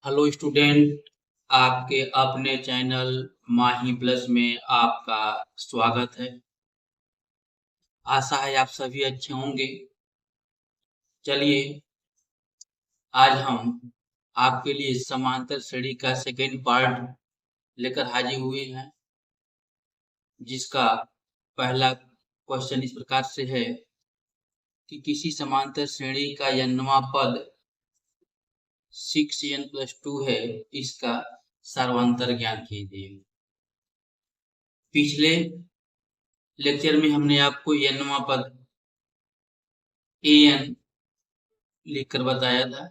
Hello student, आपके अपने channel माही plus में आपका स्वागत है। आशा है आप सभी अच्छे होंगे। चलिए, आज हम आपके लिए समांतर श्रेणी का सेकेंड पार्ट लेकर हाजिर हुए हैं, जिसका पहला क्वेश्चन इस प्रकार से है कि किसी समांतर श्रेणी का n वां पद 6n+2 है, इसका सर्वांतर ज्ञात कीजिए। पिछले लेक्चर में हमने आपको n वां पद an लिखकर बताया था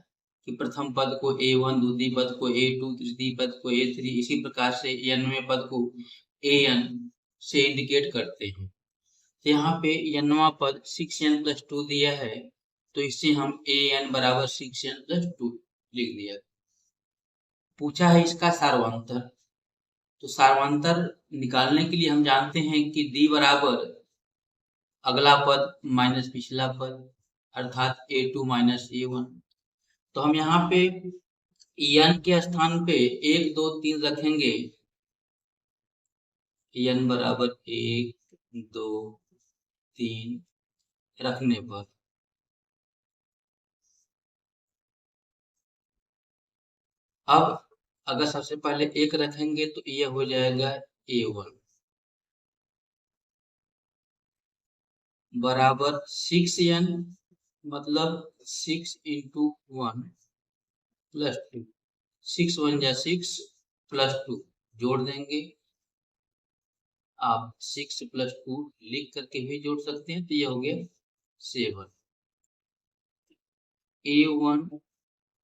कि प्रथम पद को a1, द्वितीय पद को a2, तृतीय पद को a3, इसी प्रकार से nवें पद को an से इंडिकेट करते हैं। तो यहाँ पे nवां पद 6n+2 दिया है, तो इससे हम an बराबर 6n+2 लिख दिया। पूछा है इसका सार्वंतर, तो सार्वंतर निकालने के लिए हम जानते हैं कि d बराबर अगला पद माइनस पिछला पद, अर्थात a2 माइनस a1। तो हम यहाँ पे n के स्थान पे 1, 2, 3 रखेंगे। n बराबर 1, 2, 3 रखने पर अब अगर सबसे पहले 1 रखेंगे तो यह हो जाएगा a1 बराबर 6n, मतलब 6 × 1 + 2, 6 × 1 = 6 + 2 जोड़ देंगे। आप 6 + 2 लिख करके भी जोड़ सकते हैं, तो यह हो गया 7। a1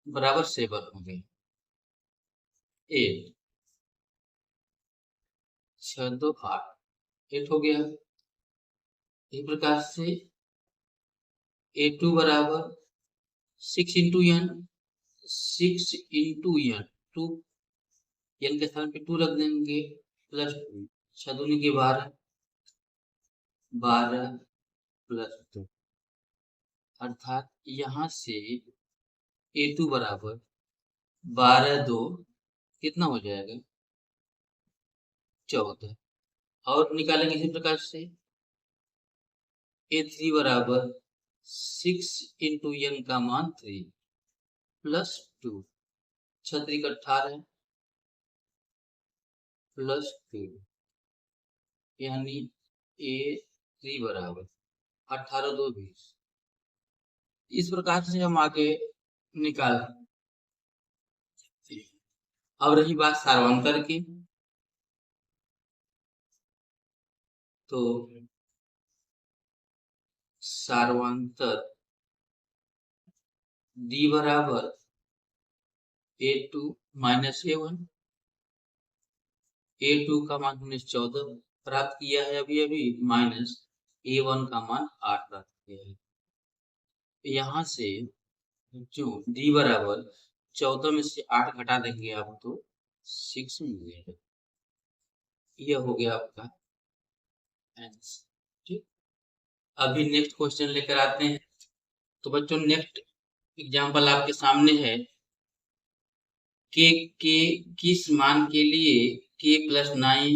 बराबर 7 हो गया। 8 6 2 8 8 हो गया। इस प्रकार से a2 बराबर 6 × n, 6 × n, 2 n के स्थान पे 2 रख देंगे, प्लस 2, 6 दूनी के 12, 12 + 2, अर्थात यहाँ से a2 बराबर 12 2 कितना हो जाएगा 14। और निकालेंगे इसी प्रकार से a3 बराबर 6 × n का मान 3 + 2, 6 3 18 + 2, यानी a3 बराबर 18 2 20। इस प्रकार से हम आगे निकाल सकते हैं। अब रही बात सार्वंतर की, तो सार्वंतर d बराबर a2 माइनस a1। a2 का मान हमने 14 प्राप्त किया है अभी माइनस a1 का मान 8 प्राप्त किया है। यहाँ से जो d बराबर 14 में से 8 घटा देंगे आप तो 6 मिलेगा। यह हो गया आपका आंसर। ठीक, अभी नेक्स्ट क्वेश्चन लेकर आते हैं। तो बच्चों, नेक्स्ट एग्जाम्पल आपके सामने है के किस मान के लिए k + 9,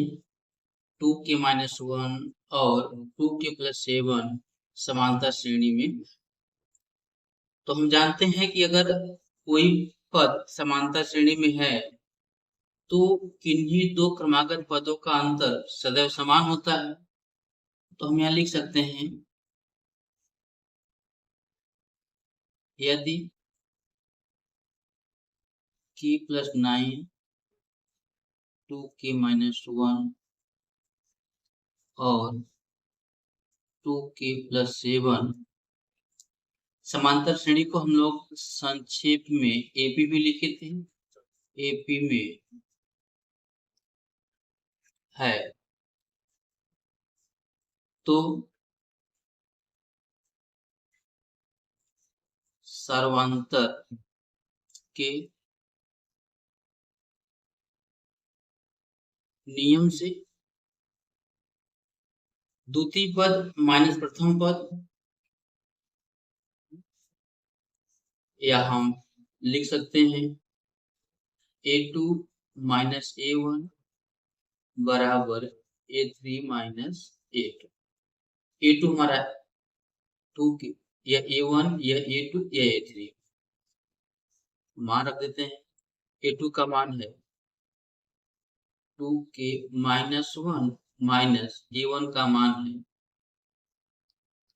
2k - 1 और 2k + 7 समांतर श्रेणी में। तो हम जानते हैं कि अगर कोई पद समांतर श्रेणी में है तो किन्हीं दो क्रमागत पदों का अंतर सदैव समान होता है। तो हम यहाँ लिख सकते हैं, यदि k + 9, 2k - 1 और 2k + 7 समांतर श्रेणी को हम लोग संक्षेप में एपी भी लिखे थे, एपी में है, तो सर्वांतर के नियम से द्वितीय पद माइनस प्रथम पद, या हम लिख सकते हैं A2 माइनस A1 बराबर A3 माइनस A2। A2 हमारा 2 की, या A1 या A2 या A3 मान रख देते हैं। A2 का मान है 2k माइनस 1 माइनस A1 का मान है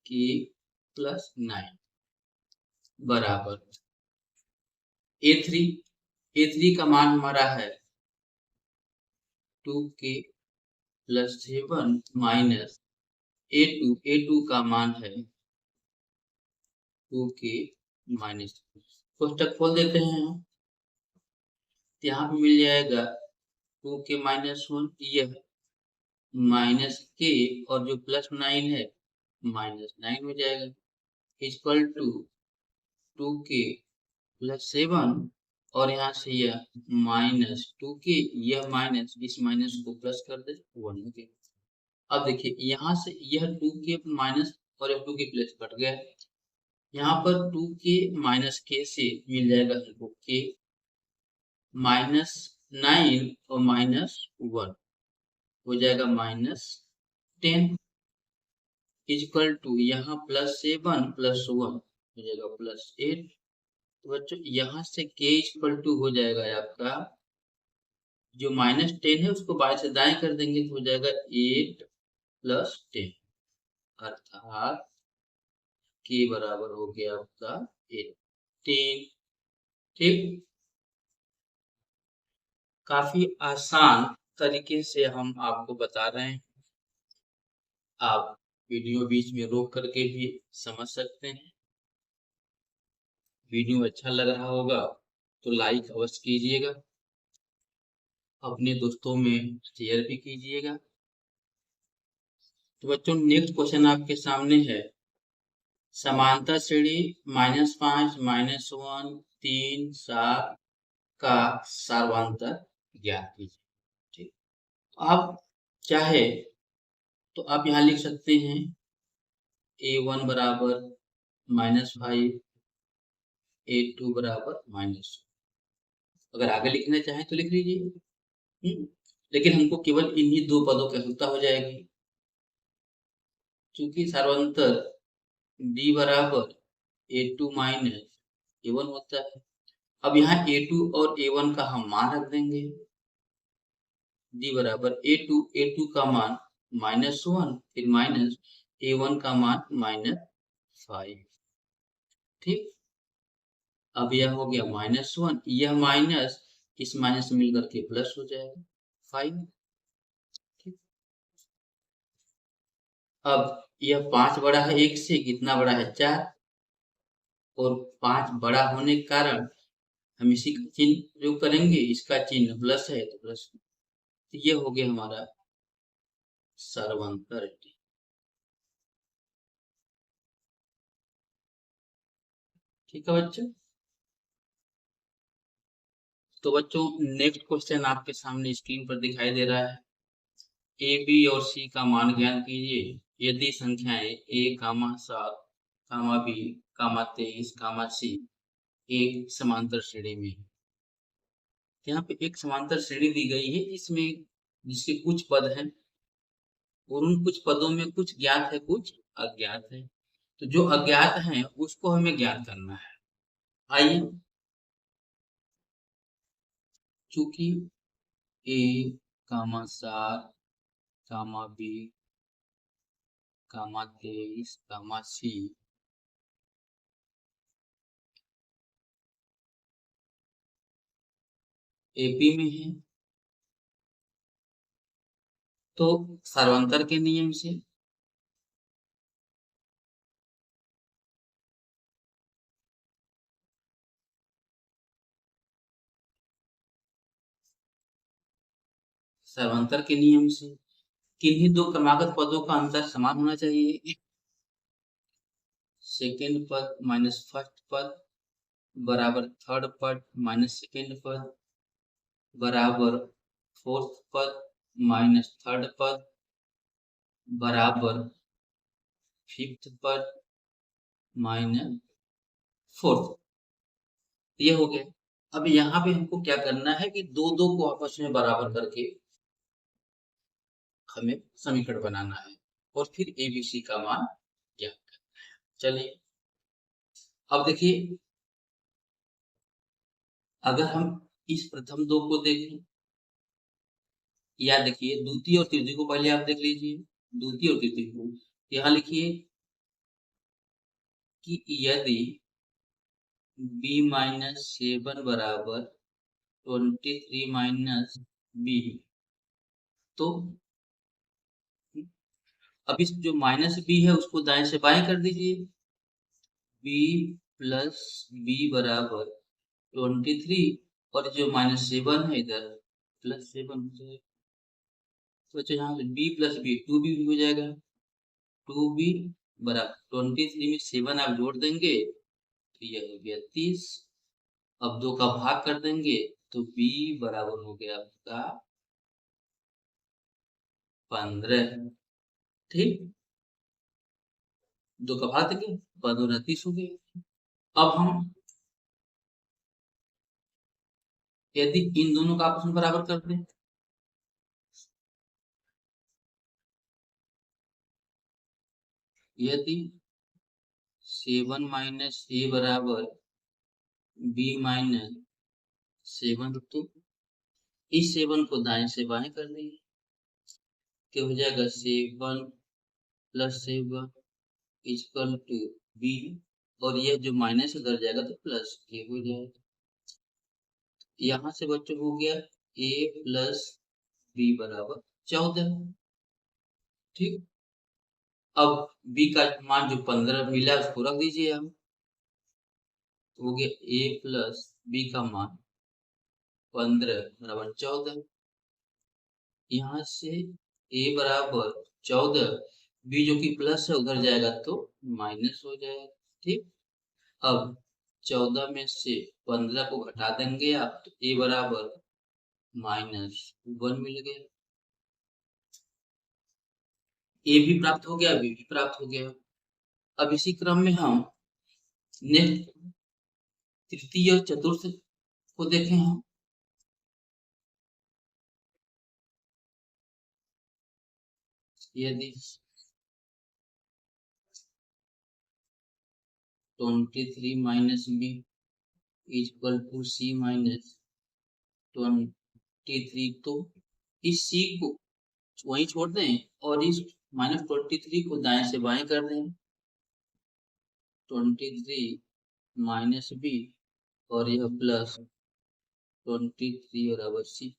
k प्लस 9 बराबर A3 का मान हमारा है 2k प्लस 7 माइनस A2 का मान है 2k माइनस। कोष्टक खोल देते हैं हम, यहाँ पे मिल जाएगा 2k माइनस 1, यह माइनस k और जो प्लस 9 है माइनस 9 हो जाएगा, इक्वल टू 2k प्लस 7 और यहाँ से यह माइनस 2k, यह माइनस इस माइनस को प्लस कर दे 1 हो गया। अब देखिए यहाँ से यह 2k माइनस और यह 2k प्लस कट गया, यहाँ पर 2k माइनस k से मिल जाएगा हमको k माइनस 9 और माइनस 1 हो जाएगा माइनस 10 इक्वल टू यहाँ प्लस 7 प्लस 1 हो जाएगा प्लस 8। तो बच्चों यहाँ से k इक्वल टू हो जाएगा आपका, जो माइनस 10 है उसको बाएं से दाएं कर देंगे तो हो जाएगा 8 प्लस 10, अर्थात k बराबर हो गया आपका 18। ठीक, काफी आसान तरीके से हम आपको बता रहे हैं, आप वीडियो बीच में रोक करके भी समझ सकते हैं। वीडियो अच्छा लग रहा होगा तो लाइक अवश्य कीजिएगा, अपने दोस्तों में शेयर भी कीजिएगा। तो बच्चों नेक्स्ट क्वेश्चन आपके सामने है, समांतर श्रेणी -5 -1 3 7 का सर्वांतर ज्ञात कीजिए। ठीक, आप चाहे तो आप यहाँ लिख सकते हैं A1 बराबर -5, A2 बराबर -, अगर आगे लिखना चाहें तो लिख लीजिए, लेकिन हमको केवल इन्हीं दो पदों की आवश्यकता हो जाएगी, क्योंकि सर्वांतर D बराबर A2 माइनस A1 होता है। अब यहाँ A2 और A1 का हम मान रख देंगे, D बराबर A2 का मान -1 फिर माइनस A1 का मान -5। ठीक, अब यह हो गया -1, यह माइनस इस माइनस मिलकर के प्लस हो जाएगा 5। ठीक, अब यह 5 बड़ा है 1 से, कितना बड़ा है 4, और 5 बड़ा होने के कारण हम इसी का चिन्ह प्रयोग करेंगे, इसका चिन्ह प्लस है तो प्लस, तो ये हो गया हमारा सर्वांतर। ठीक है बच्चों, तो बच्चों नेक्स्ट क्वेश्चन आपके सामने स्क्रीन पर दिखाई दे रहा है, ए बी और सी का मान ज्ञात कीजिए यदि संख्याएं a, 7, b, 23, c एक समांतर श्रेणी में। यहाँ पे एक समांतर श्रेणी दी गई है, इसमें जिसके कुछ पद हैं और उन कुछ पदों में कुछ ज्ञात है कुछ अज्ञात है, तो जो अज्ञात हैं उसको हमें ज्ञात करना है। आइए, चूंकि a, 7, b, 23, c एपी में है, तो सर्वांतर के नियम से किन्हीं दो क्रमागत पदों का अंतर समान होना चाहिए। सेकेंड पद माइनस फर्स्ट पद बराबर थर्ड पद माइनस सेकेंड पद बराबर फोर्थ पद माइनस थर्ड पद बराबर फिफ्थ पद माइनस फोर्थ। ये हो गया। अब यहाँ पे हमको क्या करना है कि दो दो को आपस में बराबर करके हमें समीकरण बनाना है और फिर एबीसी का मान ज्ञात करना है। चलिए अब देखिए, अगर हम इस प्रथम दो को देखें या देखिए द्वितीय और तृतीय को पहले आप देख लीजिए। द्वितीय और तृतीय को यहाँ लिखिए कि यदि b माइनस 7 बराबर 23 माइनस बी, तो अब इस जो माइनस बी है उसको दाएं से बाएं कर दीजिए। b प्लस बी बराबर 23 और जो -7 है इधर +7 हो जाएगा। तो अच्छा यहाँ से b प्लस बी 2b हो जाएगा। 2b बराबर 23 में 7 आप जोड़ देंगे तो यह हो गया 30। अब 2 का भाग कर देंगे तो b बराबर हो गया आपका 15। ठीक, 2 का भाग देंगे 15 30 हो गया। अब हम यदि इन दोनों का आपस में बराबर कर दें, यदि 7 माइनस ए बराबर बी माइनस 7, तो इस 7 को दाएं से बाएं कर देंगे, क्या हो जाएगा 7 प्लस 7 इक्वल टू बी, और यह जो माइनस उधर जाएगा तो प्लस ए हो जाएगा। यहाँ से बच्चों हो गया a प्लस बी बराबर 14। ठीक, अब b का मान जो 15 मिला उसको रख दीजिए हम, तो हो गया a प्लस बी का मान 15 बराबर 14। यहाँ से a बराबर 14, b जो कि प्लस है उधर जाएगा तो माइनस हो जाएगा। ठीक, अब 14 में से 15 को घटा देंगे आप तो a बराबर -1 मिल गया। a भी प्राप्त हो गया, b भी प्राप्त हो गया। अब इसी क्रम में हम नेक्स्ट तृतीय और चतुर्थ को देखें हम। यदि 23 minus b equal to c minus 23, तो इस सी को वहीं छोड़ दें और इस -23 को दाएं से बाएं कर दें। 23 माइनस बी और यह प्लस 23 बराबर सी।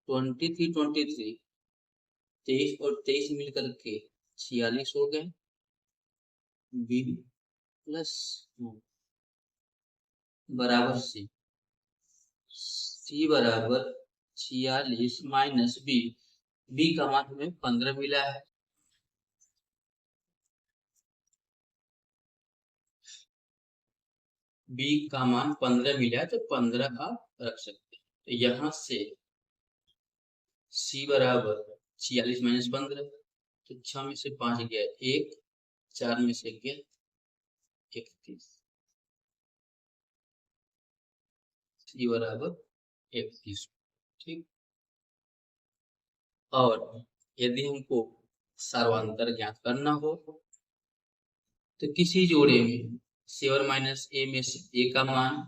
23 23 और 23 मिलकर के 46 हो गए। बी प्लस बराबर सी, सी बराबर 46 माइनस बी, बी का मान हमें 15 मिला है। बी का मान 15 मिला है तो 15 आप रख सकते हैं। तो यहाँ से सी बराबर 46 माइनस 15, तो 6 में से 5 गया 1, 4 में से गया 31, सी बराबर 31। ठीक, और यदि हमको सर्वांतर ज्ञात करना हो तो किसी जोड़े में 7 माइनस ए में ए का मान,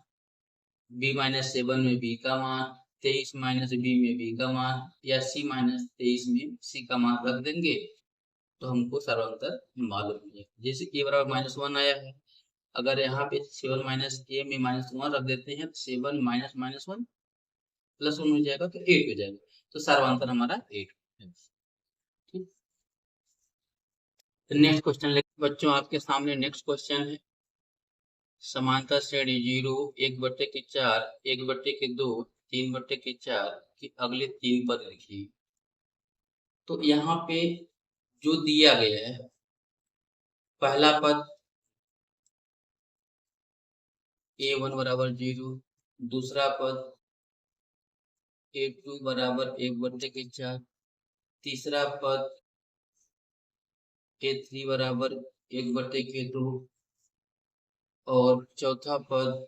b माइनस 7 में b का मान, 23 माइनस बी में b का मान, या c माइनस 23 में c का मान रख देंगे तो हमको सर्वांतर मालूम है। जैसे a बराबर -1 आया है, अगर यहाँ पे 7 माइनस ए में -1 रख देते हैं तो 7 माइनस -1 +1 हो जाएगा तो 8 हो जाएगा, तो सर्वांतर हमारा 8 है। ठीक, तो नेक्स्ट क्वेश्चन बच्चों आपके सामने नेक्स्ट क्वेश्चन है। समांतर श्रेणी 0, 1/4, 1/2, 3/4 की अगले 3 पद लिखिए। तो यहाँ पे जो दिया गया है, पहला पद a1 बराबर 0, दूसरा पद a2 बराबर 1/4, तीसरा पद a3 बराबर 1/2 और चौथा पद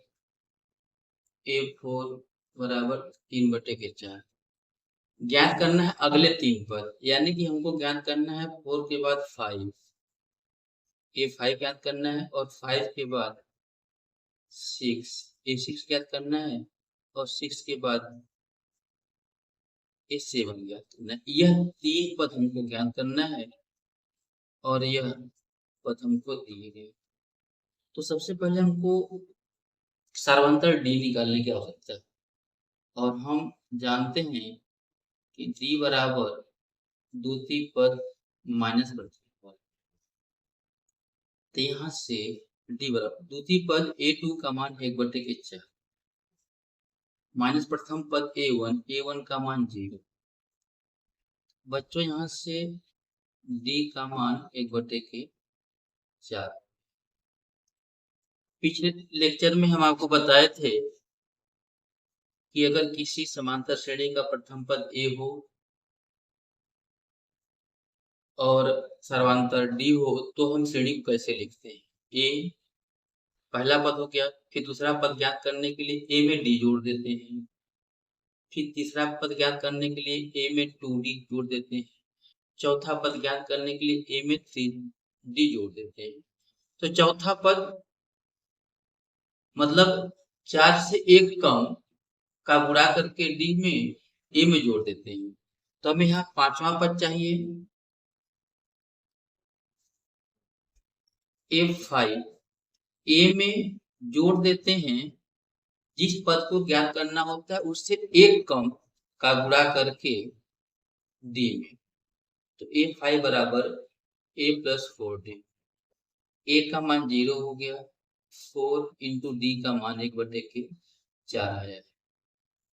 A4 बराबर 3/4। ज्ञात करना है अगले 3 पद, यानी कि हमको ज्ञात करना है 4 के बाद 5, A5 ज्ञात करना है और 5 के बाद 6, A6 ज्ञात करना है और 6 के बाद A7 ज्ञात करना है। यह 3 पद हमको ज्ञात करना है और यह पद हमको दिए गए। तो सबसे पहले हमको सार्वंतर D निकालने की आवश्यकता है और हम जानते हैं कि D बराबर द्वितीय पद माइनस प्रथम पद। तो यहाँ से D बराबर द्वितीय पद A2 का मान 1/4 माइनस प्रथम पद A1 का मान 0। बच्चों यहाँ से D का मान 1/4। पिछले लेक्चर में हम आपको बताए थे कि अगर किसी समांतर श्रेणी का प्रथम पद A हो और सर्वांतर D हो तो हम श्रेणी को कैसे लिखते हैं। A पहला पद हो गया, फिर दूसरा पद ज्ञात करने के लिए A में D जोड़ देते हैं, फिर तीसरा पद ज्ञात करने के लिए A में 2D जोड़ देते हैं, चौथा पद ज्ञात करने के लिए A में 3D जोड़ देते हैं। तो चौथा पद मतलब 4 से 1 कम का गुणा करके D में A में जोड़ देते हैं। तो हमें यहाँ 5वां पद चाहिए, A5 A में जोड़ देते हैं, जिस पद को ज्ञात करना होता है उससे 1 कम का गुणा करके D में। तो A5 बराबर A + 4D। A का मान 0 हो गया, 4 इंटू D का मान 1/4 आया,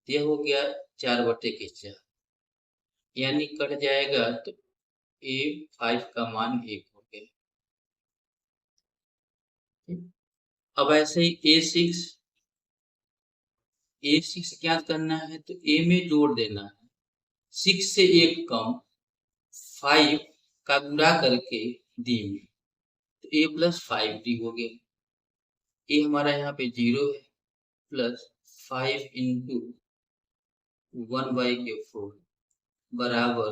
यह हो गया 4/4, यानी कट जाएगा तो A5 का मान 1 हो गया। अब ऐसे ही A6 ज्ञात करना है तो A में जोड़ देना है, 6 से 1 कम 5 का गुणा करके D में, तो A + 5D हो गया। A हमारा यहाँ पे 0 है, प्लस 5 इंटू 1/4 बराबर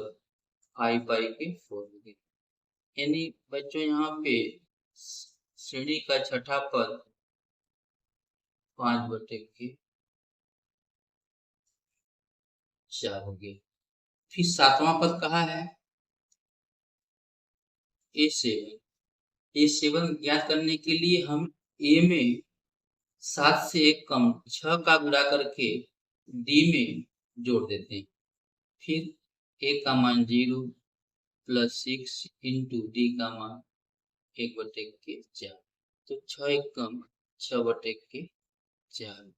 5/4 हो गया। यानी बच्चों यहाँ पे श्रेणी का छठा पद 5/4 हो गया। फिर 7वां पद कहाँ है, A7 ज्ञात करने के लिए हम A में 7 से 1 कम 6 का गुणा करके D में जोड़ देते हैं, फिर A का मान 0 प्लस 6 इंटू D का मान 1/4, तो 6 1 कम 6/4।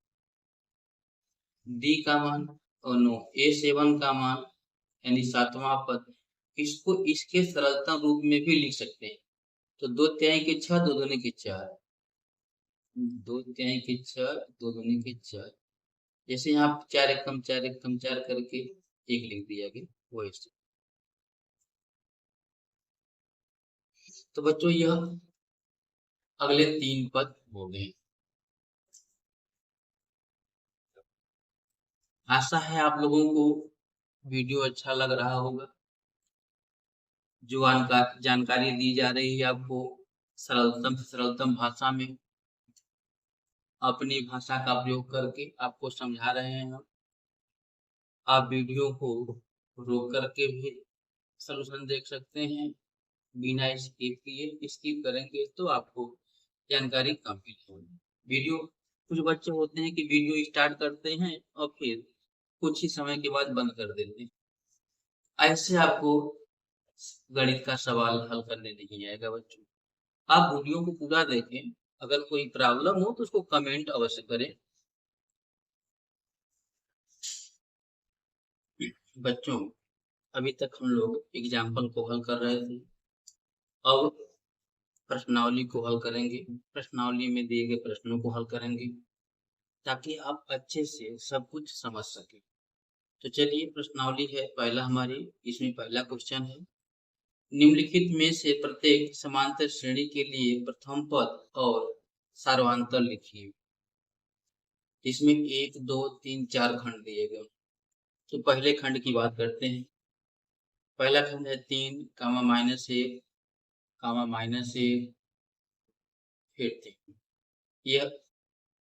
D का मान और A7 का मान यानी 7वां पद, इसको इसके सरलता रूप में भी लिख सकते हैं। तो 2 तिहाई के 6, 2 दूनी के 4, 2 तिहाई के 6, 2 दूनी के 4। जैसे यहाँ 4 1 कम 4 1 कम 4 करके 1 लिख दिया गया, वो ऐसे। तो बच्चों यह अगले 3 पद हो गए। आशा है आप लोगों को वीडियो अच्छा लग रहा होगा। जो जानकारी दी जा रही है आपको सरलतम से सरलतम भाषा में अपनी भाषा का प्रयोग करके आपको समझा रहे हैं हम। आप वीडियो को रोक करके भी सलूशन देख सकते हैं बिना स्किप किए। स्किप करेंगे तो आपको जानकारी कम मिलेगी। वीडियो कुछ बच्चे होते हैं कि वीडियो स्टार्ट करते हैं और फिर कुछ ही समय के बाद बंद कर देते हैं। ऐसे आपको गणित का सवाल हल करने नहीं आएगा बच्चों। आप वीडियो को पूरा देखें, अगर कोई प्रॉब्लम हो तो उसको कमेंट अवश्य करें। बच्चों अभी तक हम लोग एग्जाम्पल को हल कर रहे थे, अब प्रश्नावली को हल करेंगे। प्रश्नावली में दिए गए प्रश्नों को हल करेंगे ताकि आप अच्छे से सब कुछ समझ सके। तो चलिए प्रश्नावली है पहला हमारी, इसमें पहला क्वेश्चन है, निम्नलिखित में से प्रत्येक समांतर श्रेणी के लिए प्रथम पद और सार्वंतर लिखिए। इसमें 1 2 3 4 खंड दिए गए। तो पहले खंड की बात करते हैं। पहला खंड है 3 कामा -1 कामा -1 फिर 3। यह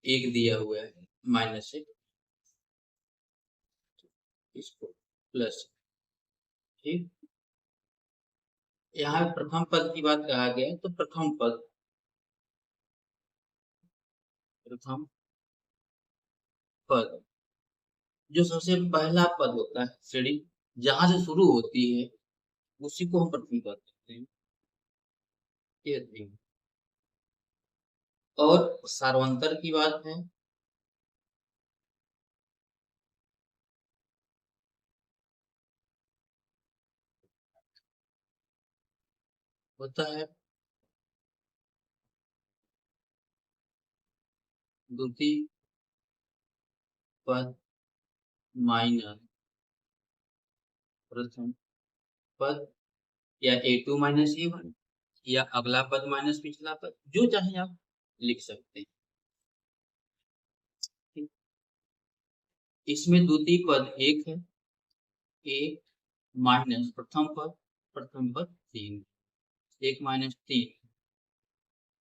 1 दिया हुआ है -1, इसको प्लस। ठीक, यहाँ प्रथम पद की बात कहा गया है, तो प्रथम पद जो सबसे पहला पद होता है, श्रेणी जहां से शुरू होती है उसी को हम प्रथम पद कहते हैं। ये 3। और सार्वंतर की बात है, होता है द्वितीय पद माइनस प्रथम पद, या A2 माइनस A1, या अगला पद माइनस पिछला पद, जो चाहे आप लिख सकते हैं। ठीक? इसमें द्वितीय पद 1 है, 1 माइनस प्रथम पद 3, 1 माइनस 3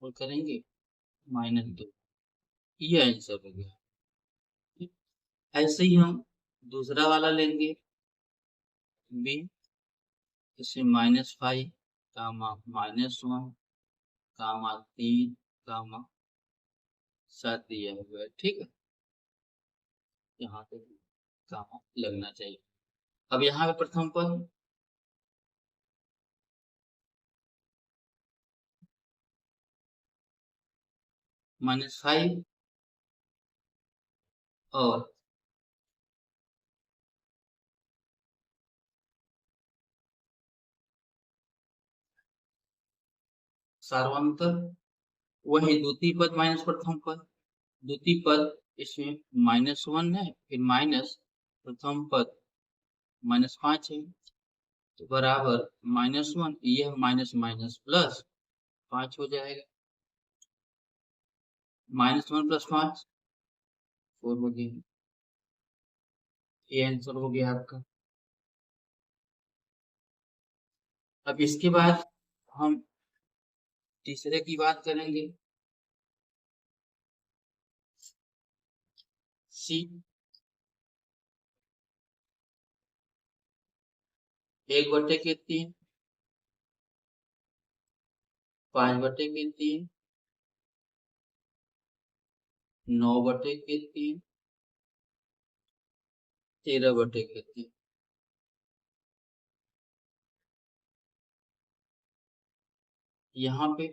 और करेंगे -2। ये आंसर हो गया। ठीक? ऐसे ही हम दूसरा वाला लेंगे बी, इसमें -5 कामा -1 कामा 3 कामा 7 दिया हुआ है। ठीक है, यहाँ पे कामा लगना चाहिए। अब यहाँ पे प्रथम पद -5 और सार्वंतर वही द्वितीय पद माइनस प्रथम पद। द्वितीय पद इसमें -1 है, फिर माइनस प्रथम पद -5 है, तो बराबर -1, यह माइनस माइनस प्लस 5 हो जाएगा। -1 + 5 4 हो गया। ये आंसर हो गया आपका। अब इसके बाद हम तीसरे की बात करेंगे, सी। 1/3, 5/3, 9/3, 13/3। यहाँ पे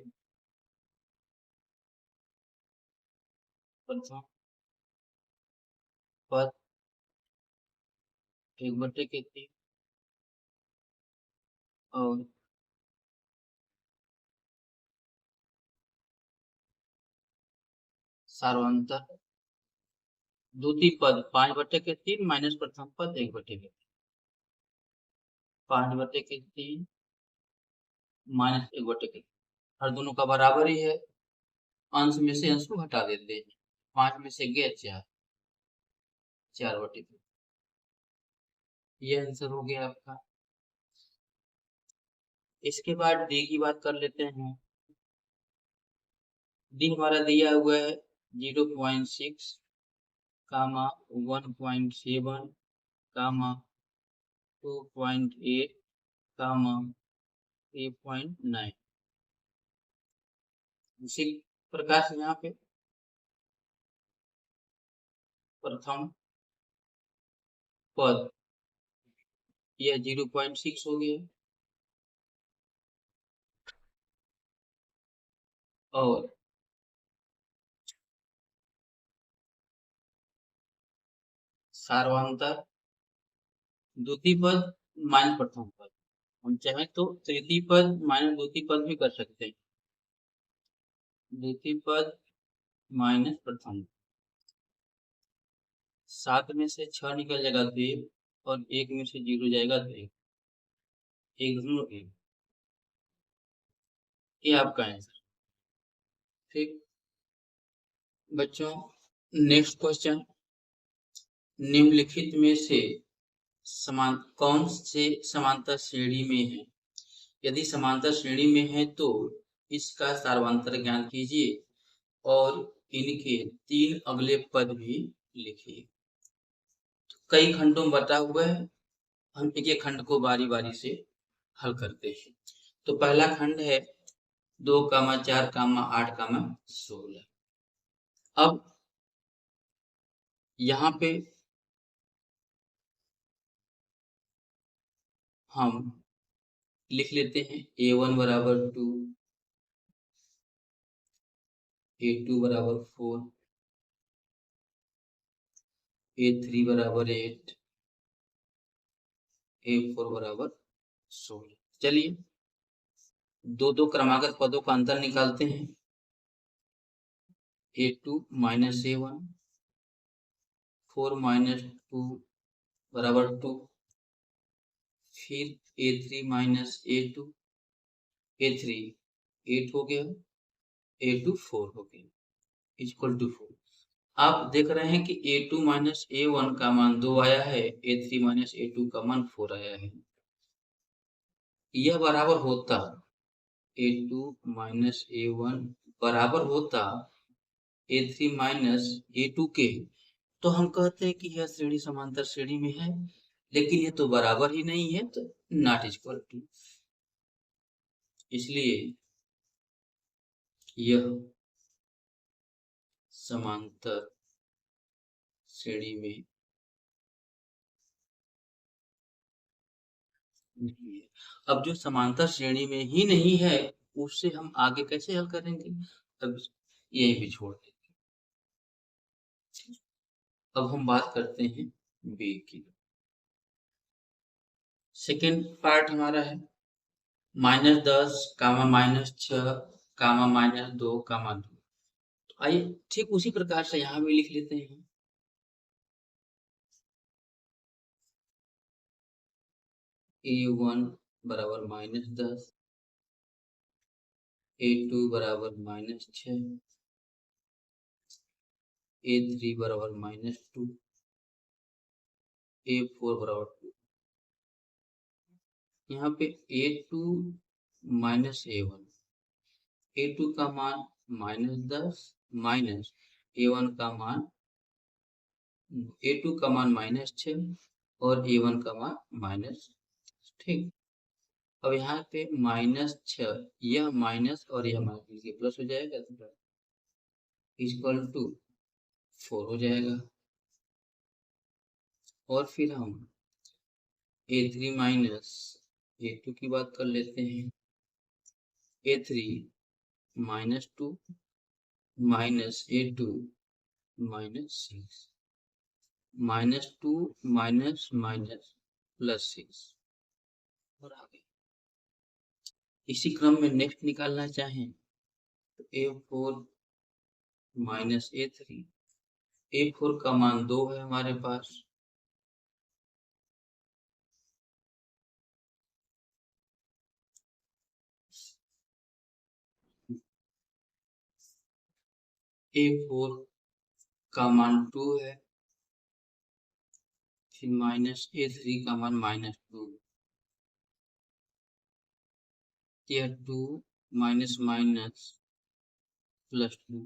प्रथम पद 1/3 और सार्वंतर द्वितीय पद 5/3 माइनस प्रथम पद 1/3, 5/3 माइनस 1/3, हर दोनों का बराबर ही है। अंश में से अंश को हटा देते हैं। 5 में से गया 4, 4/3। ये आंसर हो गया आपका। इसके बाद डी की बात कर लेते हैं। डी हमारा दिया हुआ है 0.6 कामा 1.7 कामा 2.8 कामा 3.9। उसी प्रकार से यहाँ पे प्रथम पद यह 0.6 हो गया और सार्वंतर द्वितीय पद माइनस प्रथम पद। हम चाहे तो तृतीय पद माइनस द्वितीय पद भी कर सकते हैं। द्वितीय पद माइनस प्रथम, 7 में से 6 निकल जाएगा 2 और 1 में से 0 जाएगा 2, 1 0 1। ये आपका आंसर। ठीक बच्चों, नेक्स्ट क्वेश्चन, निम्नलिखित में से कौन से समांतर श्रेणी में है? यदि समांतर श्रेणी में है तो इसका सार्वंतर ज्ञात कीजिए और इनके 3 अगले पद भी लिखिए। तो कई खंडों में बटा हुआ है, हम एक एक खंड को बारी बारी से हल करते हैं। तो पहला खंड है 2, 4, 8, 16। अब यहाँ पे हम लिख लेते हैं A1 बराबर 2, A2 बराबर 4, A3 बराबर 8, A4 बराबर 16। चलिए दो क्रमागत पदों का अंतर निकालते हैं। A2 माइनस A1, 4 माइनस 2 बराबर 2, फिर A3 माइनस A2, A3 8 हो गया, A2 4 हो गया, इक्वल टू 4। आप देख रहे हैं कि A2 माइनस A1 का मान 2 आया है, A3 माइनस A2 का मान 4 आया है। यह बराबर होता A2 माइनस A1 बराबर होता A3 माइनस A2 के, तो हम कहते हैं कि यह श्रेणी समांतर श्रेणी में है, लेकिन ये तो बराबर ही नहीं है, तो नॉट इक्वल टू। इसलिए यह समांतर श्रेणी में नहीं है। अब जो समांतर श्रेणी में ही नहीं है, उससे हम आगे कैसे हल करेंगे? अब यही भी छोड़ देंगे। अब हम बात करते हैं बी की। सेकेंड पार्ट हमारा है -10, -6, -2, -2। तो आइए ठीक उसी प्रकार से यहाँ भी लिख लेते हैं। A1 बराबर -10, A2 बराबर -6, A3 बराबर -2, A4 बराबर 2। यहाँ पे A2 माइनस A1, A2 का मान -10 माइनस A1 का मान A2 का मान -6 और A1 का मान माइनस। ठीक, अब यहाँ पे -6, यह माइनस और यह माइनस के प्लस हो जाएगा, इक्वल टू 4 हो जाएगा। और फिर हम A3 माइनस A2 की बात कर लेते हैं। A3 -2 minus A2 -6, -2 minus minus +6 और आगे इसी क्रम में नेक्स्ट निकालना चाहें तो A4 माइनस A3, A4 का मान 2 है हमारे पास, A4 का मान 2 है, फिर माइनस A3 का मान -2, यह 2 माइनस माइनस +2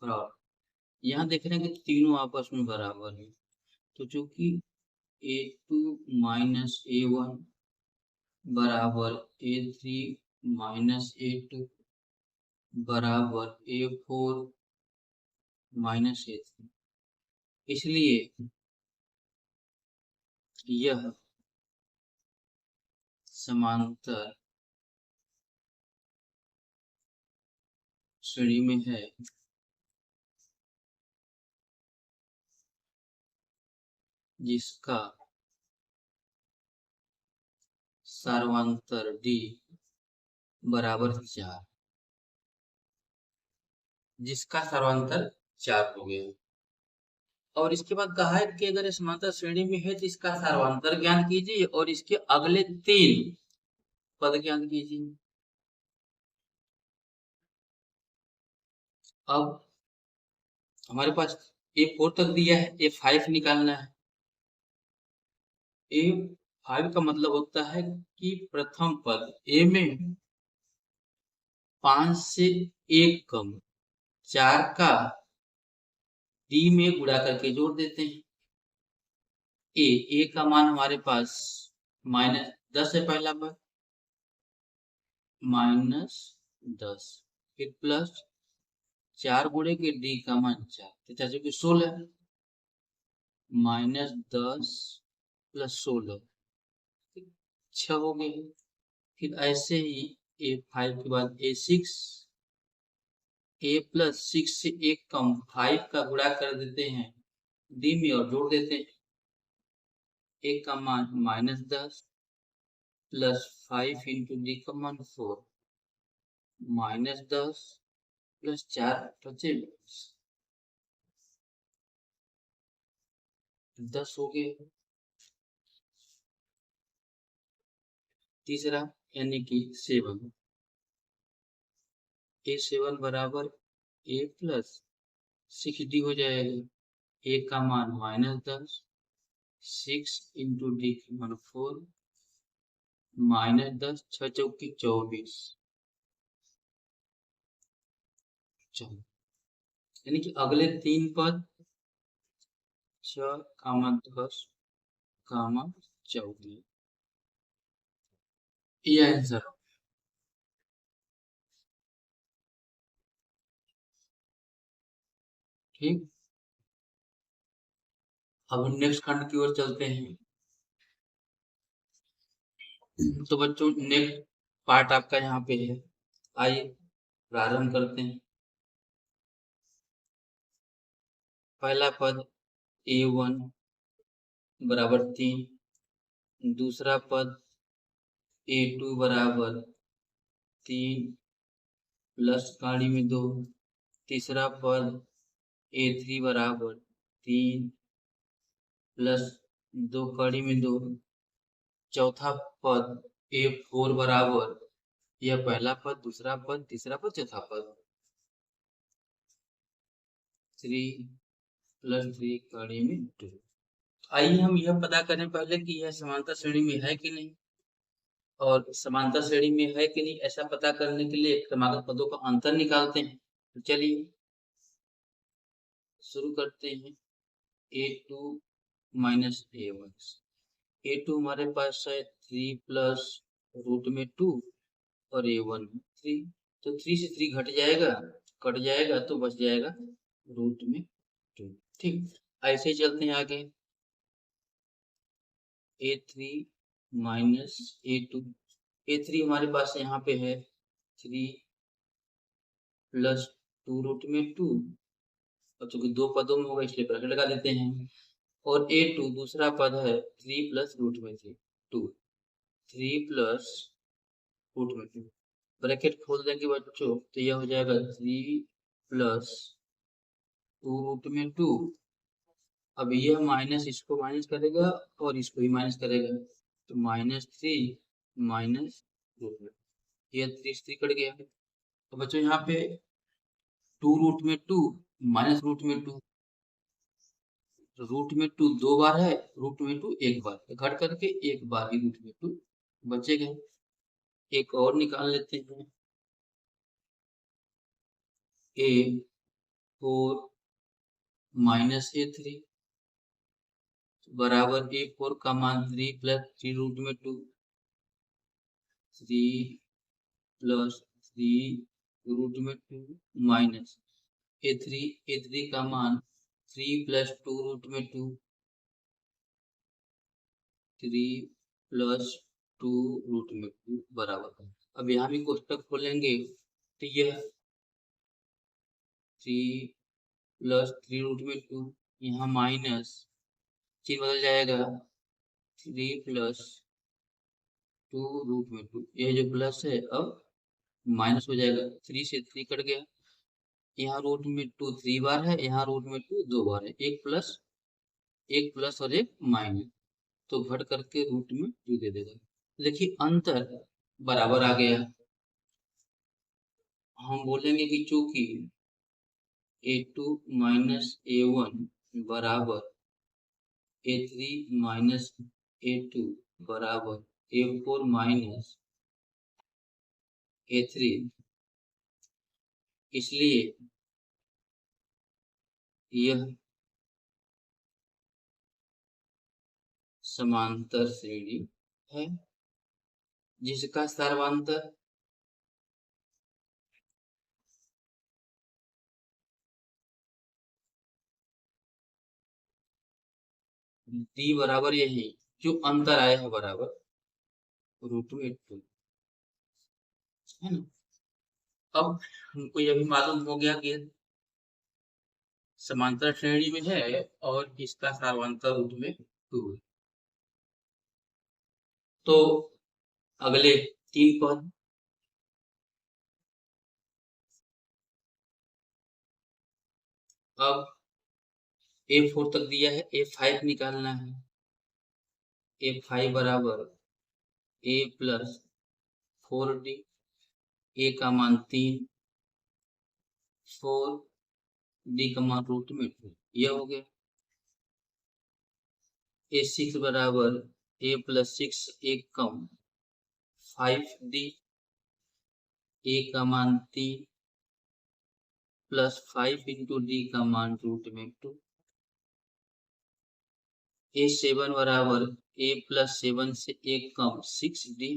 बराबर। यहाँ देख रहे हैं कि तीनों आपस में बराबर है, तो चूंकि A2 माइनस A1 बराबर A3 माइनस A2 बराबर A4 माइनस A3, इसलिए यह समांतर श्रेणी में है, जिसका सार्वंतर D बराबर 4, जिसका सार्वंतर 4 हो गया। और इसके बाद कहा है कि अगर समांतर श्रेणी में है तो इसका सार्वंतर ज्ञात कीजिए और इसके अगले 3 पद ज्ञात कीजिए। अब हमारे पास A4 तक दिया है, A5 निकालना है। A5 का मतलब होता है कि प्रथम पद A में 5 से 1 कम 4 का D में गुणा करके जोड़ देते हैं। A का मान हमारे पास -10 है, पहला पद -10, फिर प्लस 4 गुणे के D का मान 4, 16, -10 प्लस 16 6 हो गए। फिर ऐसे ही A5 के बाद A6, A प्लस 6 से 1 कम 5 का गुणा कर देते हैं D में और जोड़ देते हैं। A का मान -10 प्लस 5 इंटू D का मान 4, -10 प्लस 4 बचे 10 हो गए। तीसरा यानी कि 7, A7 बराबर A प्लस 6D हो जाएगा। A का मान -10, 6 इंटू D का मान 4, -10 6 चौकी 24, यानी कि अगले 3 पद 6, 10, 24, ये आंसर। ठीक, अब नेक्स्ट खंड की ओर चलते हैं। तो बच्चों नेक्स्ट पार्ट आपका यहाँ पे है, आइए प्रारंभ करते हैं। पहला पद A1 बराबर 3, दूसरा पद A2 बराबर 3 प्लस कड़ी में 2, तीसरा पद A3 बराबर 3 प्लस 2 कड़ी में 2, चौथा पद A4 बराबर, यह पहला पद, दूसरा पद, तीसरा पद, चौथा पद 3 प्लस 3 कड़ी में 2। आइए हम यह पता करें पहले कि यह समांतर श्रेणी में है कि नहीं, और समांतर श्रेणी में है कि नहीं ऐसा पता करने के लिए क्रमागत पदों का अंतर निकालते हैं। तो चलिए शुरू करते हैं। A2 माइनस A1, A2 हमारे पास है 3 प्लस रूट में 2 और A1 3, तो 3 से 3 घट जाएगा, कट जाएगा तो बच जाएगा रूट में 2। ठीक, ऐसे ही चलते हैं आगे। A3 माइनस A2, A3 हमारे पास यहाँ पे है 3 प्लस 2 रूट में 2, और चूंकि दो पदों में होगा इसलिए ब्रैकेट लगा देते हैं। और A2 दूसरा पद है 3 प्लस रूट में 3, 2, 3 प्लस रूट में 2, ब्रैकेट खोल देंगे बच्चों तो यह हो जाएगा 3 प्लस 2 रूट में 2। अब यह माइनस इसको माइनस करेगा और इसको भी माइनस करेगा, तो -3 माइनस रूट में, यह 3 कट गया। तो बच्चों यहाँ पे 2 रूट में 2 माइनस रूट में 2, रूट में 2 2 बार है, रूट में 2 1 बार, तो घट करके 1 बार ही रूट में 2 बचेगा। एक और निकाल लेते हैं। A4 माइनस A3 बराबर A4 का मान 3 प्लस 3 रूट में 2, 3 प्लस 3 रूट में 2 माइनस A3 का मान 3 प्लस 2 रूट में 2, 3 प्लस 2 रूट में 2 बराबर। अब यहाँ भी कोष्टक खोलेंगे तो यह 3 प्लस 3 रूट में 2, यहाँ माइनस चिन्ह बदल जाएगा 3 प्लस 2 रूट में 2, यह जो प्लस है अब माइनस हो जाएगा, 3 से 3 कट गया, यहाँ रूट में 2 3 बार है, यहाँ रूट में 2 2 बार है, एक प्लस और एक माइनस, तो घट करके रूट में 2 दे देगा। देखिए अंतर बराबर आ गया। हम बोलेंगे कि चूंकि A2 माइनस A1 बराबर A3 माइनस A2 बराबर A4 माइनस A3, इसलिए यह समांतर श्रेणी है जिसका सर्वांतर डी बराबर यही जो अंतर आया है बराबर √2 है ना। अब हमको यह भी मालूम हो गया कि समांतर श्रेणी में है और इसका सर्वांतर √2 है। तो अगले 3 पद, अब A4 तक दिया है, A5 निकालना है। A5 बराबर A प्लस 4D, A का मान 3, 4D का मान √2, यह हो गया। A6 बराबर A प्लस 6, एक कम 5D, A का मान 3 प्लस 5 इंटू D का मान √2। A7 बराबर A प्लस 7 से एक कम 6D,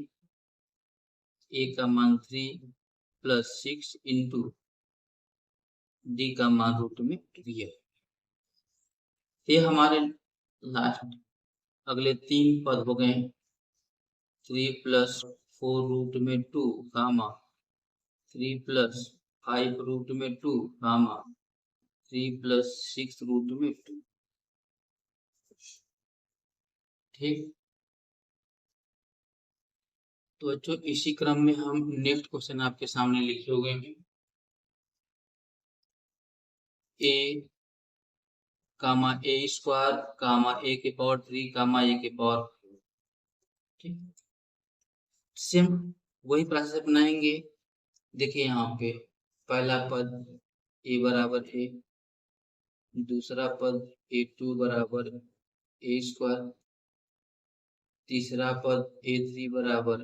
A का मान 3 प्लस 6 इंटू D का मान √2 है। ये हमारे लास्ट अगले 3 पद हो गए। 3 plus 4 √2 gamma, 3 plus 5 √2 gamma, 3 plus 6 √2। ठीक, तो बच्चों इसी क्रम में हम नेक्स्ट क्वेश्चन आपके सामने लिखे हुए हैं। A comma A square comma A के पावर 3 कामा A के पावर 4। ठीक, सेम वही प्रोसेस अपनाएंगे। देखिए यहाँ पे पहला पद A बराबर A, दूसरा पद A2 बराबर A स्क्वायर, तीसरा पद A3 बराबर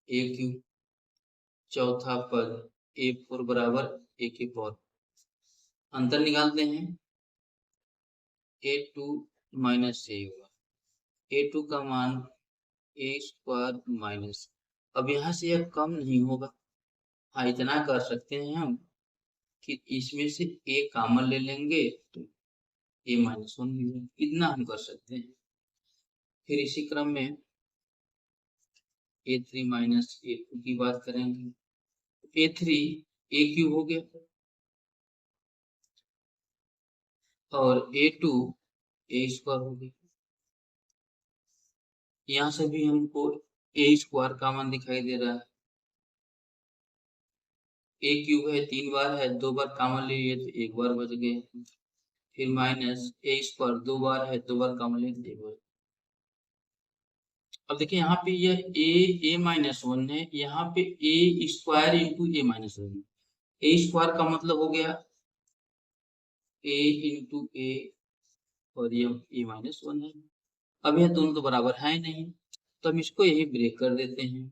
A क्यूब, चौथा पद A4 बराबर A के पावर। अंतर निकालते हैं। A2 माइनस A होगा, A2 का मान A स्क्वायर माइनस, अब यहाँ से यह कम नहीं होगा। हाँ, इतना कर सकते हैं हम कि इसमें से A कॉमन ले लेंगे तो A माइनस 1 मिलेगा, इतना हम कर सकते हैं। फिर इसी क्रम में A3 माइनस A2 की बात करेंगे। A3 A क्यूब हो गया और A2 A स्क्वायर हो गया। यहाँ से भी हमको A स्क्वायर कॉमन दिखाई दे रहा है। A क्यूब है, 3 बार है, 2 बार कॉमन ले लिए तो 1 बार बच गए। फिर माइनस A स्क्वायर 2 बार है, 2 बार कॉमन ले तो 1 बार। अब देखिए यहाँ पे यह A माइनस 1 है, यहाँ पे A square into A minus 1 है। A स्क्वायर का मतलब हो गया A इंटू A और ये A माइनस 1 है। अब यह दोनों तो बराबर है नहीं, तो हम इसको यही ब्रेक कर देते हैं,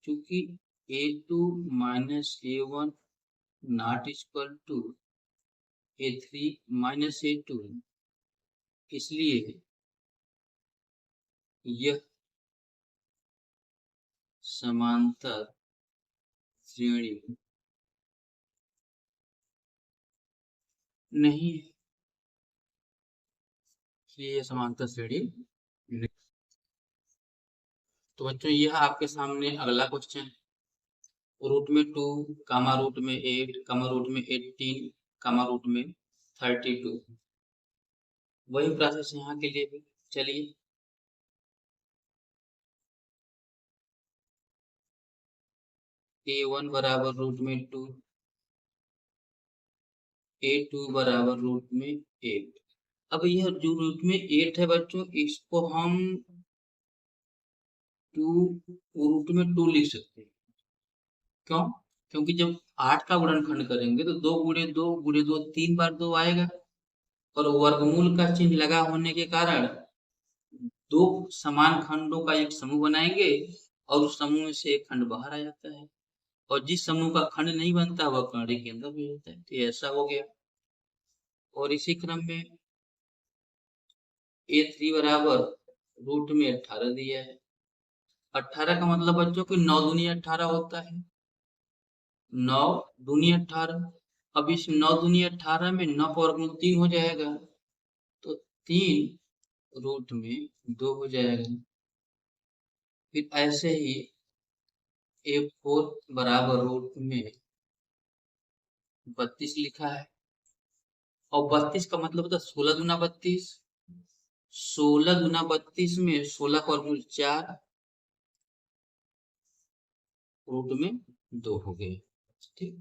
क्योंकि A2 minus A1 not equal to A3 minus A2, इसलिए यह समांतर श्रेणी नहीं है, इसलिए यह समांतर श्रेणी नहीं। तो बच्चों यह आपके सामने अगला क्वेश्चन, रूट में 2 कामा रूट में 8 कामा रूट में 18 कामा रूट में 32, वही प्रोसेस यहाँ के लिए भी। चलिए A1 बराबर रूट में 2, A2 बराबर रूट में 8। अब यह जो रूट में 8 है बच्चों, इसको हम 2 रूट में 2 लिख सकते हैं। क्यों? क्योंकि जब 8 का गुणनखंड करेंगे तो 2 गुणे 2 गुणे 2 3 बार 2 आएगा, और वर्गमूल का चिन्ह लगा होने के कारण दो समान खंडों का एक समूह बनाएंगे और उस समूह से एक खंड बाहर आ जाता है, और जिस समूह का खंड नहीं बनता वह कड़ी के अंदर भी होता है। तो ऐसा हो गया। और इसी क्रम में A3 बराबर रूट में 18 दिया है। 18 का मतलब बच्चों की 9 दूनी 18 होता है। 9 दूनी 18। अब इस 9 दूनी 18 में 9 का वर्गमूल 3 हो जाएगा, तो 3 रूट में 2 हो जाएगा। फिर ऐसे ही A4 बराबर रूट में 32 लिखा है, और 32 का मतलब होता है 16 दूना 32। 16 दूना 32 में 16 का वर्गमूल 4, रूट में 2 हो गए। ठीक,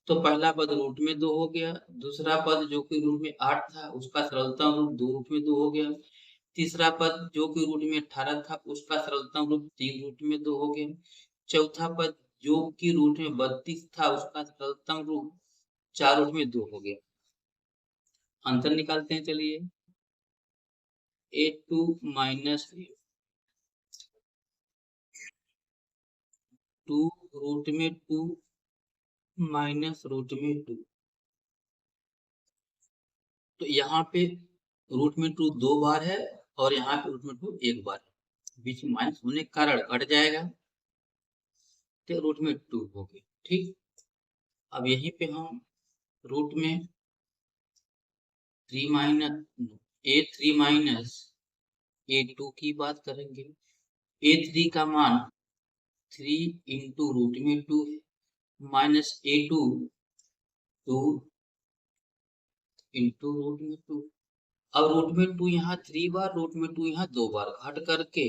तो पहला पद रूट में 2 हो गया। दूसरा पद जो कि रूट में 8 था उसका सरलतम रूप 2 रूट में 2 हो गया। तीसरा पद जो कि रूट में 18 था उसका सरलतम रूप 3 रूट में 2 हो गया। चौथा पद जो कि रूट में 32 था उसका सरलतम रूप 4 रूट में 2 हो गया। अंतर निकालते हैं, चलिए। A2 माइनस 2 रूट में 2 माइनस रूट में 2। तो यहाँ पे रूट में 2 2 बार है और यहाँ पे रूट में 2 1 बार है, बीच में माइनस होने के कारण कट जाएगा, तो रूट में 2 हो गया। ठीक, अब यहीं पे हम रूट में 3 माइनस A3 माइनस A2 की बात करेंगे। A3 का मान 3 इंटू रूट में 2 है, माइनस A2 2 इंटू रूट में 2। अब रूट में 2 यहाँ 3 बार, रूट में 2 यहाँ 2 बार, घट करके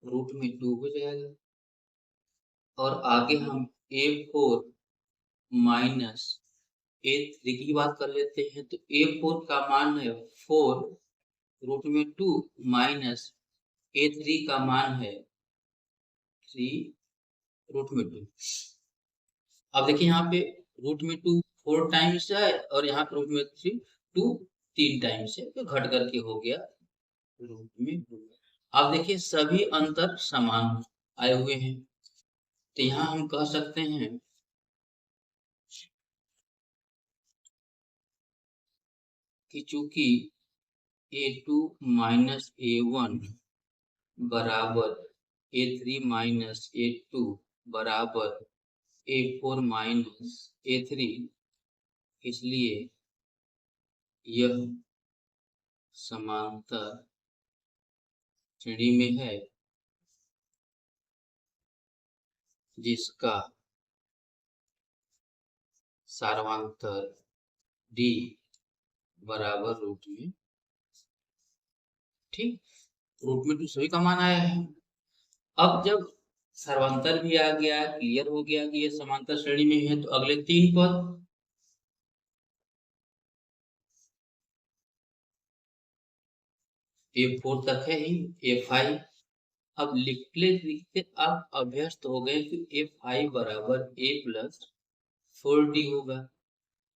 रूट में 2 हो जाएगा। और आगे हम A4 माइनस A3 की बात कर लेते हैं। तो A4 का मान है 4 रूट में 2 माइनस A3 का मान है 3 रूट में 2। अब देखिए यहाँ पे रूट में 2 4 टाइम्स है और यहाँ पे रूट में 3 2 3 टाइम्स है, तो घट करके हो गया रूट में 2। अब देखिए सभी अंतर समान आए हुए हैं, तो यहाँ हम कह सकते हैं कि चूंकि A2 माइनस A1 बराबर A3 माइनस A2 बराबर A4 माइनस A3, इसलिए यह समांतर श्रेणी में है जिसका सार्वंतर D बराबर रूट में। ठीक, रूट में 2 सभी का मान आया है। अब जब सर्वांतर भी आ गया, क्लियर हो गया कि ये समांतर श्रेणी में है, तो अगले 3 पद A4 तक है ही, A5। अब लिखते लिखते आप अभ्यस्त हो गए कि A5 बराबर A प्लस 4D होगा।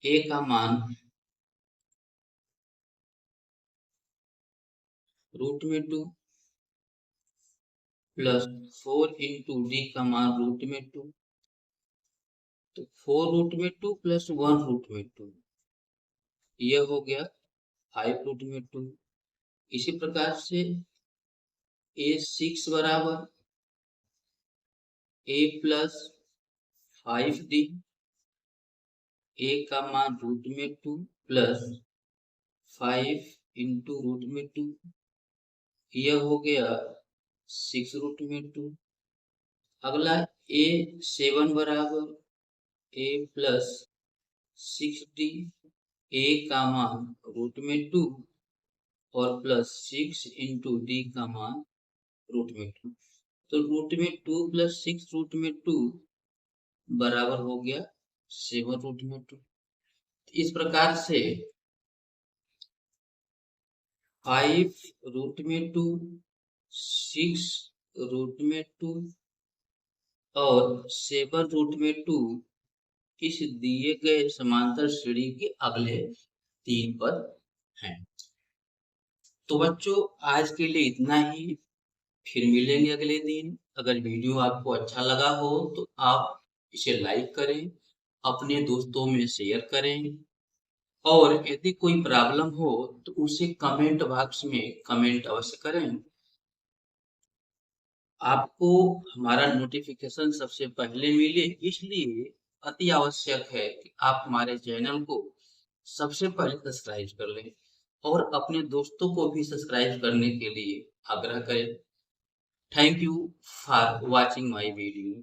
A का मान रूट में 2 प्लस 4 इंटू D का मान रूट में 2, तो 4 रूट में 2 प्लस 1 रूट में 2, यह हो गया 5 रूट में 2। इसी प्रकार से A6 बराबर A प्लस 5D, A का मान रूट में 2 प्लस 5 इंटू रूट में 2, यह हो गया 6 रूट में 2। अगला A7 बराबर A प्लस 6D, A का मान रूट में 2 और प्लस 6 इंटू D का मान रूट में 2, तो रूट में 2 प्लस 6 रूट में 2 बराबर हो गया 7 रूट में 2। इस प्रकार से 5 रूट में 2, 6 रूट में 2 और 7 रूट में 2 इस दिए गए समांतर श्रेणी के अगले 3 पद हैं। तो बच्चों आज के लिए इतना ही, फिर मिलेंगे अगले दिन। अगर वीडियो आपको अच्छा लगा हो तो आप इसे लाइक करें, अपने दोस्तों में शेयर करें, और यदि कोई प्रॉब्लम हो तो उसे कमेंट बॉक्स में कमेंट अवश्य करें। आपको हमारा नोटिफिकेशन सबसे पहले मिले, इसलिए अति आवश्यक है कि आप हमारे चैनल को सबसे पहले सब्सक्राइब कर लें और अपने दोस्तों को भी सब्सक्राइब करने के लिए आग्रह करें। Thank you for watching my video.